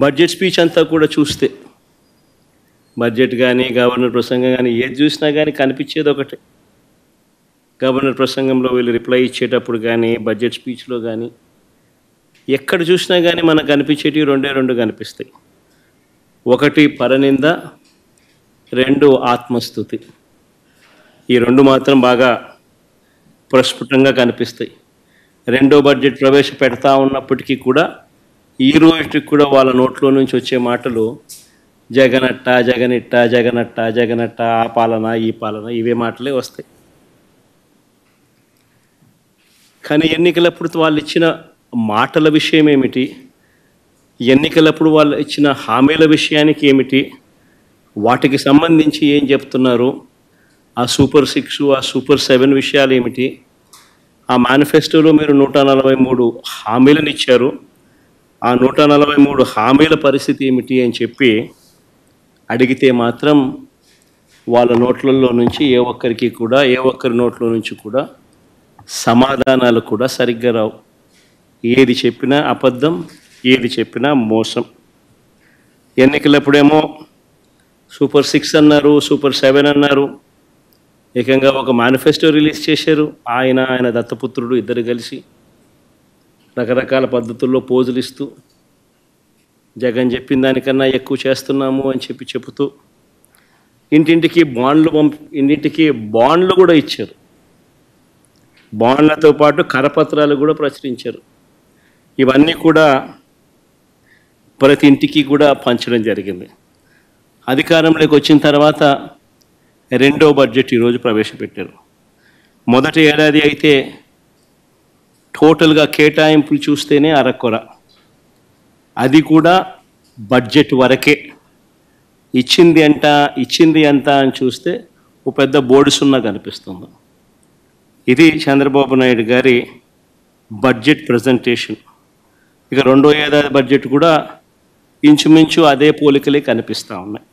Budget speech అంతా కూడా చూస్తే బడ్జెట్ కానీ గవర్నర్ ప్రసంగం కానీ ఏది చూసినా కానీ కనిపించేది ఒకటే. గవర్నర్ ప్రసంగంలో వీళ్ళు రిప్లై ఇచ్చేటప్పుడు కానీ బడ్జెట్ స్పీచ్లో కానీ ఎక్కడ చూసినా కానీ మనకు కనిపించేటివి రెండు కనిపిస్తాయి. ఒకటి పరనింద, రెండు ఆత్మస్తుతి. ఈ రెండు మాత్రం బాగా ప్రస్ఫుటంగా కనిపిస్తాయి. రెండో బడ్జెట్ ప్రవేశపెడతా ఉన్నప్పటికీ కూడా ఈ రోజుకి కూడా వాళ్ళ నోట్లో నుంచి వచ్చే మాటలు జగనట్ట, జగనిట్ట, జగనట్ట, జగనట్ట, ఆ పాలన ఈ పాలన ఇవే మాటలే వస్తాయి. కానీ ఎన్నికలప్పుడు వాళ్ళు ఇచ్చిన మాటల విషయం ఏమిటి, ఎన్నికలప్పుడు వాళ్ళు ఇచ్చిన హామీల విషయానికి ఏమిటి, వాటికి సంబంధించి ఏం చెప్తున్నారు, ఆ సూపర్ 6 ఆ సూపర్ 7 విషయాలు ఏమిటి, ఆ మేనిఫెస్టోలో మీరు 143 హామీలను ఇచ్చారు, ఆ 143 హామీల పరిస్థితి ఏమిటి అని చెప్పి అడిగితే మాత్రం వాళ్ళ నోట్లలో నుంచి ఏ ఒక్కరి నోట్లో నుంచి కూడా సమాధానాలు కూడా సరిగ్గా రావు. ఏది చెప్పినా అబద్ధం, ఏది చెప్పినా మోసం. ఎన్నికలప్పుడేమో సూపర్ 6 అన్నారు, సూపర్ 7 అన్నారు, ఏకంగా ఒక మేనిఫెస్టో రిలీజ్ చేశారు. ఆయన దత్తపుత్రుడు ఇద్దరు కలిసి రకరకాల పద్ధతుల్లో పోజులు ఇస్తూ జగన్ చెప్పిన దానికన్నా ఎక్కువ చేస్తున్నాము అని చెబుతూ ఇంటింటికి బాండ్లు కూడా ఇచ్చారు. బాండ్లతో పాటు కరపత్రాలు కూడా ప్రచురించారు. ఇవన్నీ కూడా ప్రతి ఇంటికి కూడా పంచడం జరిగింది. అధికారంలోకి వచ్చిన తర్వాత రెండో బడ్జెట్ ఈరోజు ప్రవేశపెట్టారు. మొదటి ఏడాది అయితే టోటల్గా కేటాయింపులు చూస్తేనే అరకొర, అది కూడా బడ్జెట్ వరకే. ఇచ్చింది ఎంత అని చూస్తే ఒక పెద్ద బోర్డు సున్నా కనిపిస్తుంది. ఇది చంద్రబాబు నాయుడు గారి బడ్జెట్ ప్రజెంటేషన్. ఇక రెండో ఏడాది బడ్జెట్ కూడా ఇంచుమించు అదే పోలికలే కనిపిస్తూ ఉన్నాయి.